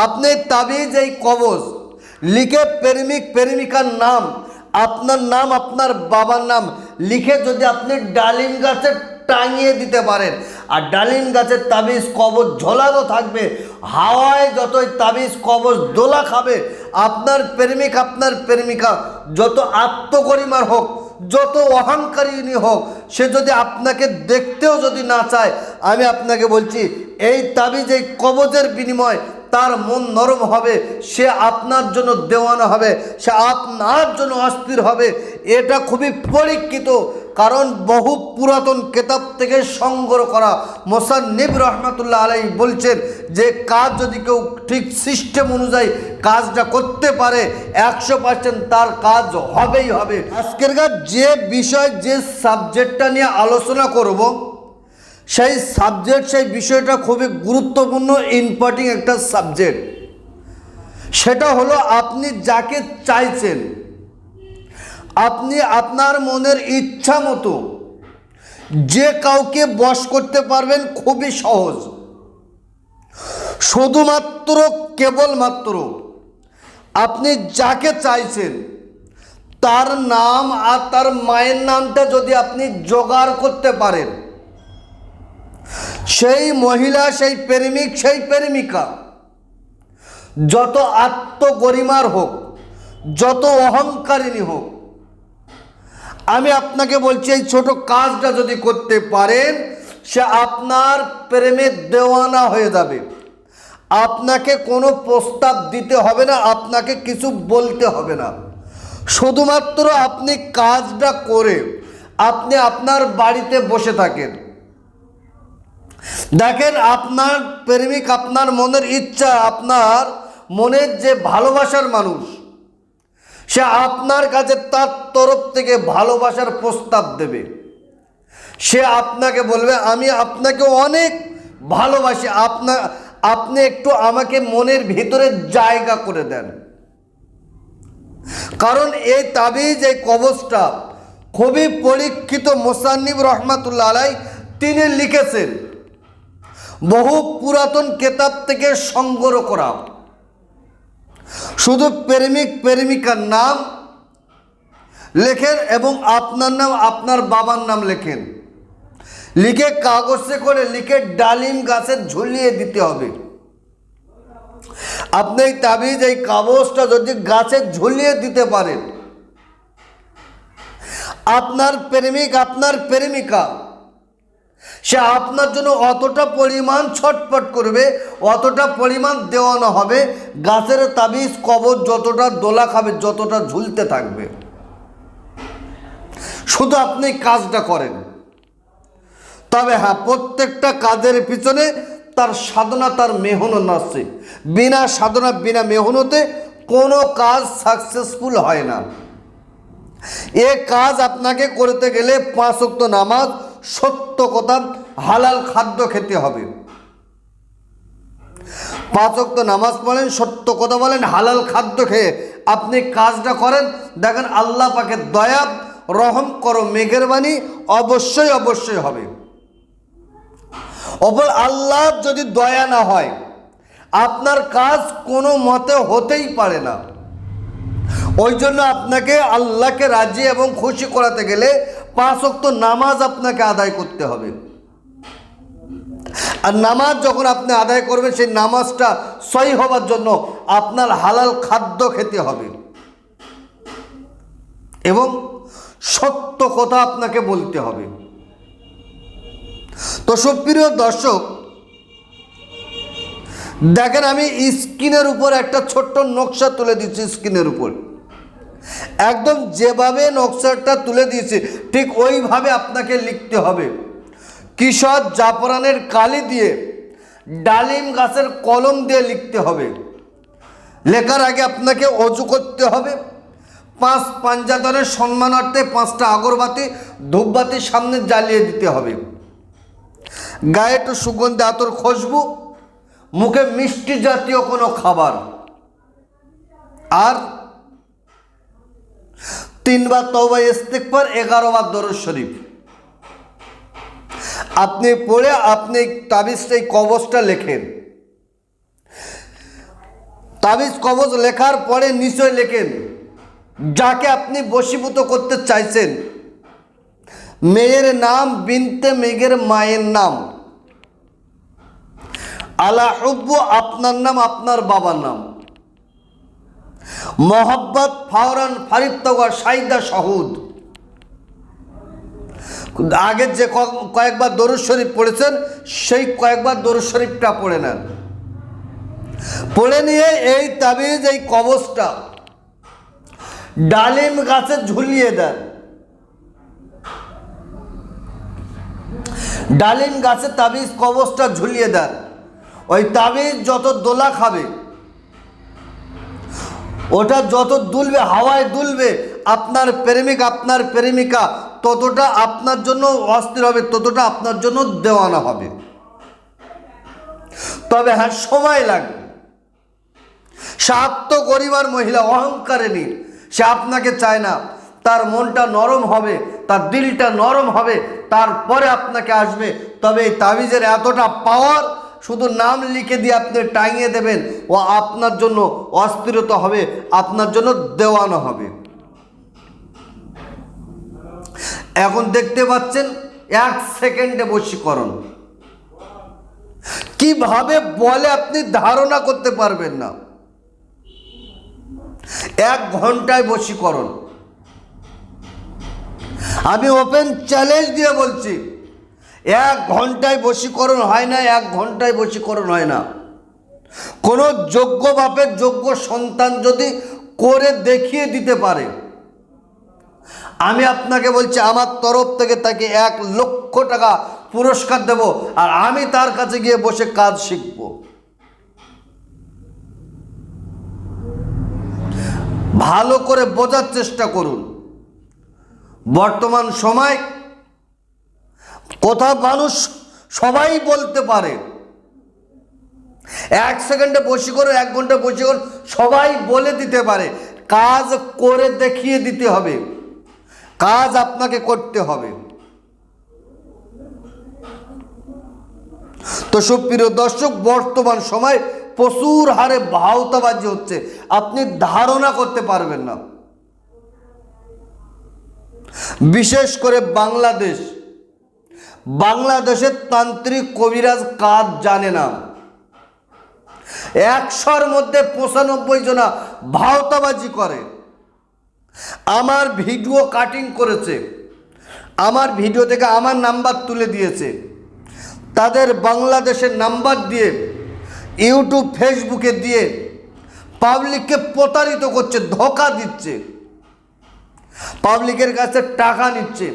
আপনি তাবিজ এই কবজ লিখে প্রেমিক প্রেমিকার নাম, আপনার বাবার নাম লিখে যদি আপনি ডালিম গাছে টাঙিয়ে দিতে পারেন, আর ডালিম গাছের তাবিজ কবজ ঝোলানো থাকবে, হাওয়ায় যতই তাবিজ কবজ দোলা খাবে, আপনার প্রেমিক আপনার প্রেমিকা যত আত্মগরিমার হোক, যত অহংকারিণী হোক, সে যদি আপনাকে দেখতেও যদি না চায়, আমি আপনাকে বলছি এই তাবিজ এই কবজের বিনিময় তার মন নরম হবে, সে আপনার জন্য দেওয়ানা হবে, সে আপনার জন্য অস্থির হবে। এটা খুবই পরীক্ষিত, কারণ বহু পুরাতন কিতাব থেকে সংগ্রহ করা। মুসান্নিফ রহমাতুল্লাহ আলাইহি বলছেন যে কাজ যদি কেউ ঠিক সিস্টেম অনুযায়ী কাজটা করতে পারে 100% তার কাজ হবেই হবে। আজকের যে বিষয় যে সাবজেক্টটা নিয়ে আলোচনা করব, সেই সাবজেক্ট সেই বিষয়টা খুবই গুরুত্বপূর্ণ ইম্পর্টেন্ট একটা সাবজেক্ট। সেটা হলো আপনি যাকে চাইছেন, আপনি আপনার মনের ইচ্ছা মতো যে কাউকে বশ করতে পারবেন, খুবই সহজ। শুধুমাত্র কেবলমাত্র আপনি যাকে চাইছেন তার নাম আর তার মায়ের নামটা যদি আপনি জোগাড় করতে পারেন, সেই মহিলা, সেই প্রেমিক, সেই প্রেমিকা যত আত্মগরিমার হোক, যত অহংকারিণী হোক, আমি আপনাকে বলছি এই ছোট কাজটা যদি করতে পারেন, সে আপনার প্রেমে দেওয়ানা হয়ে যাবে। আপনাকে কোনো প্রস্তাব দিতে হবে না, আপনাকে কিছু বলতে হবে না। শুধুমাত্র আপনি কাজটা করে আপনি আপনার বাড়িতে বসে থাকেন, দেখেন আপনার প্রেমিক, আপনার মনের ইচ্ছা, আপনার মনের যে ভালোবাসার মানুষ, সে আপনার কাছে তার তরফ থেকে ভালোবাসার প্রস্তাব দেবে। সে আপনাকে বলবে আমি আপনাকে অনেক ভালোবাসি, আপনি একটু আমাকে মনের ভিতরে জায়গা করে দেন। কারণ এই তাবিজ এই কবজটা খুবই পরীক্ষিত। মুসান্নিফ রহমাতুল্লাহ আলাইহি তিনি লিখেছেন, বহু পুরাতন কিতাব থেকে সংগ্রহ করা। শুধু প্রেমিক প্রেমিকার নাম লেখেন এবং আপনার নাম, আপনার বাবার নাম লেখেন, লিখে কাগজে করে লিখে ডালিম গাছে ঝুলিয়ে দিতে হবে। আপনি এই তাবিজ এই কাগজটা যদি গাছে ঝুলিয়ে দিতে পারেন, আপনার প্রেমিক আপনার প্রেমিকা সে আপনার জন্য অতটা পরিমাণ ছটফট করবে, অতটা পরিমাণ দেওয়ানো হবে, গাছের তাবিজ কবজ যতটা দোলা খাবে, যতটা ঝুলতে থাকবে। শুধু আপনি কাজটা করেন। তবে হ্যাঁ, প্রত্যেকটা কাজের পিছনে তার সাধনা, তার মেহনত আছে। বিনা সাধনা বিনা মেহনতে কোনো কাজ সাকসেসফুল হয় না। এ কাজ আপনাকে করতে গেলে 5 ওয়াক্ত নামাজ, সত্য কথা, হালাল খাদ্য খেতে হবে। 5 ওয়াক্ত নামাজ পড়েন, সত্য কথা বলেন, হালাল খাদ্য খেয়ে আপনি কাজটা করেন, দেখেন আল্লাহ পাকের দয়া, রহম করো, মেহেরবানি অবশ্যই অবশ্যই হবে। অপর আল্লাহ যদি দয়া না হয়, আপনার কাজ কোনো মতে হতেই পারে না। ওই জন্য আপনাকে আল্লাহকে রাজি এবং খুশি করাতে গেলে 5 ওয়াক্ত নামাজ আপনাকে আদায় করতে হবে। আর নামাজ যখন আপনি আদায় করবেন, সেই নামাজটা সহি হবার জন্য আপনার হালাল খাদ্য খেতে হবে এবং সত্য কথা আপনাকে বলতে হবে। তো সুপ্রিয় দর্শক, দেখেন আমি স্ক্রিনের উপর একটা ছোট্ট নকশা তুলে দিচ্ছি। স্ক্রিনের উপর একদম যেভাবে নকশাটা তুলে দিয়েছি ঠিক ওইভাবে আপনাকে লিখতে হবে। কিশোর জাফরানের কালি দিয়ে, ডালিম গাছের কলম দিয়ে লিখতে হবে। লেখার আগে আপনাকে অজু করতে হবে, 5 পাঞ্জাতনের সম্মানার্থে 5টা আগরবাতি ধূপবাতি সামনে জ্বালিয়ে দিতে হবে। গায়ে একটু সুগন্ধি আতর খুশবু, মুখে মিষ্টি জাতীয় কোনো খাবার, আর 3 বার তওবা ইস্তিগফার, 11 বার দরুদ শরীফ আপনি পড়ে আপনি তাবিজটা এই কবজটা লেখেন। তাবিজ কবজ লেখার পরে নিশ্চয় লেখেন যাকে আপনি বশীভূত করতে চাইছেন, মেয়ের নাম বিনতে মেঘের মায়ের নাম, আলা হুব্বু আপনার নাম আপনার বাবার নাম, মোহাব্বত ফাওরান ফারিদ তগা সাইদা শাহুদ। আগের যে কয়েকবার দরুদ শরীফ পড়েছেন সেই কয়েকবার দরুদ শরীফটা পড়ে নেন। পড়ে নিয়ে এই তাবিজ এই কবজটা ডালিম গাছে ঝুলিয়ে দেন। ডালিম গাছে তাবিজ কবজটা ঝুলিয়ে দেন। ওই তাবিজ যত দোলা খাবে, ওটা যত দুলবে, হাওয়ায় দুলবে, আপনার প্রেমিক আপনার প্রেমিকা ততটা আপনার জন্য অস্থির হবে, ততটা আপনার জন্য দেওয়ানা হবে। তবে হ্যাঁ, সময় লাগবে। সে আত্মগরিমার মহিলা, অহংকারিনী, সে আপনাকে চায় না। তার মনটা নরম হবে, তার দিলটা নরম হবে, তারপরে আপনাকে আসবে। তবে এই তাবিজের এতটা পাওয়ার, শুধু নাম লিখে দিয়ে আপনি টাঙিয়ে দেবেন, ও আপনার জন্য অস্থিরতা হবে, আপনার জন্য দেওয়ানো হবে। এখন দেখতে পাচ্ছেন 1 সেকেন্ডে বশীকরণ কিভাবে বলে আপনি ধারণা করতে পারবেন না। 1 ঘন্টায় বশীকরণ। আমি ওপেন চ্যালেঞ্জ দিয়ে বলছি, 1 ঘন্টায় বশীকরণ হয় না, 1 ঘন্টায় বশীকরণ হয় না। কোনো যোগ্য বাপের যোগ্য সন্তান যদি করে দেখিয়ে দিতে পারে, আমি আপনাকে বলছি আমার তরফ থেকে তাকে 1 লক্ষ টাকা পুরস্কার দেব, আর আমি তার কাছে গিয়ে বসে কাজ শিখব। ভালো করে বোঝার চেষ্টা করুন। বর্তমান সময় কথা মানুষ সবাই বলতে পারে, 1 সেকেন্ডে বশীকরণ, 1 ঘন্টা বশীকরণ সবাই বলে দিতে পারে। কাজ করে দেখিয়ে দিতে হবে, কাজ আপনাকে করতে হবে। তো সুপ্রিয় দর্শক, বর্তমান সময় প্রচুর হারে ভাওতাবাজি হচ্ছে, আপনি ধারণা করতে পারবেন না। বিশেষ করে বাংলাদেশের তান্ত্রিক কবিরাজ কাজ জানে না। 100-র মধ্যে 95 জনা ভাওতাবাজি করে। আমার ভিডিও কাটিং করেছে, আমার ভিডিও থেকে আমার নাম্বার তুলে দিয়েছে, তাদের বাংলাদেশের নাম্বার দিয়ে ইউটিউব ফেসবুকে দিয়ে পাবলিককে প্রতারিত করছে, ধোঁকা দিচ্ছে, পাবলিকের কাছে টাকা নিচ্ছে।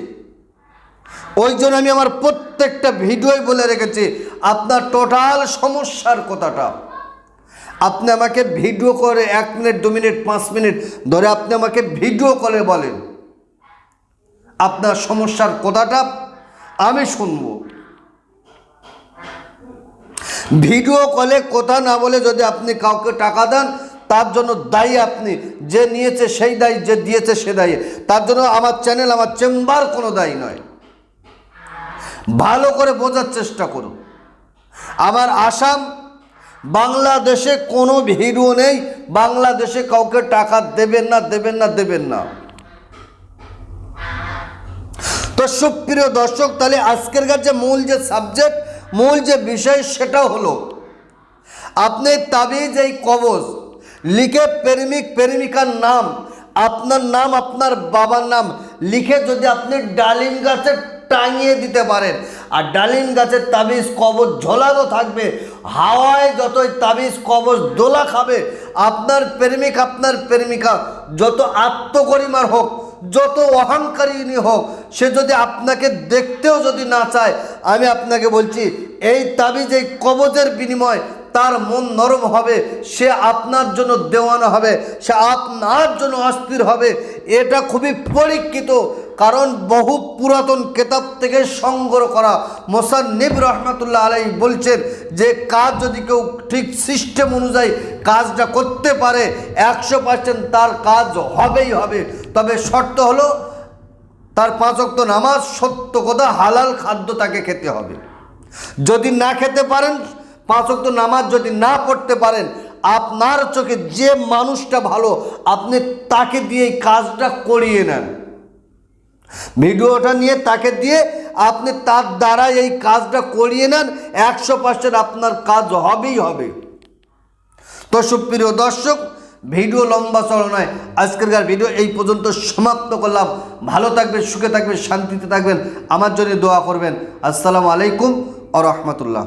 ওই জন্য আমি আমার প্রত্যেকটা ভিডিওই বলে রেখেছি, আপনার টোটাল সমস্যার কথাটা আপনি আমাকে ভিডিও করে 1 মিনিট 2 মিনিট 5 মিনিট ধরে আপনি আমাকে ভিডিও কলে বলেন, আপনার সমস্যার কথাটা আমি শুনব। ভিডিও কলে কথা না বলে যদি আপনি কাউকে টাকা দেন, তার জন্য দায়ী আপনি, যে নিয়েছে সেই দায়ী, যে দিয়েছে সে দায়ী। তার জন্য আমার চ্যানেল, আমার চেম্বার কোনো দায়ী নয়। ভালো করে বোঝার চেষ্টা করুন। আমার আসাম, বাংলাদেশে কোনো ভিডিও নেই, বাংলাদেশে কাউকে টাকা দেবেন না, দেবেন না, দেবেন না। তো সুপ্রিয় দর্শক, তাহলে আজকের যে মূল যে সাবজেক্ট, মূল যে বিষয়, সেটা হলো আপনি তাবিজ এই কবজ লিখে প্রেমিক প্রেমিকার নাম, আপনার নাম আপনার বাবার নাম লিখে যদি আপনি ডালিম গাছে টাঙিয়ে দিতে পারেন, আর ডালিম গাছের তাবিজ কবজ ঝোলানো থাকবে, হাওয়ায় যতই তাবিজ কবজ দোলা খাবে, আপনার প্রেমিক আপনার প্রেমিকা যত আত্মগরিমার হোক, যত অহংকারিনী হোক, সে যদি আপনাকে দেখতেও যদি না চায়, আমি আপনাকে বলছি এই তাবিজ এই কবজের বিনিময় তার মন নরম হবে, সে আপনার জন্য দেওয়ানা হবে, সে আপনার জন্য অস্থির হবে। এটা খুবই পরীক্ষিত, কারণ বহু পুরাতন কিতাব থেকে সংগ্রহ করা। মুসান্নিফ রহমাতুল্লাহ আলাইহি বলছেন যে কাজ যদি কেউ ঠিক সিস্টেম অনুযায়ী কাজটা করতে পারে, 100% তার কাজ হবেই হবে। তবে শর্ত হলো তার 5 ওয়াক্ত নামাজ, সত্য কথা, হালাল খাদ্য তাকে খেতে হবে। যদি না খেতে পারেন, 5 ওয়াক্ত নামাজ যদি না পড়তে পারেন, আপনার চোখে যে মানুষটা ভালো আপনি তাকে দিয়ে এই কাজটা করিয়ে নেন। ভিডিওটা নিয়ে তাকে দিয়ে আপনি তার দ্বারা এই কাজটা করিয়ে নেন, 100% আপনার কাজ হবেই হবে। তো সুপ্রিয় দর্শক, ভিডিও লম্বা চড়া নয়, আজকেরকার ভিডিও এই পর্যন্ত সমাপ্ত করলাম। ভালো থাকবেন, সুখে থাকবেন, শান্তিতে থাকবেন, আমার জন্য দোয়া করবেন। আসসালামু আলাইকুম ওয়া রাহমাতুল্লাহ।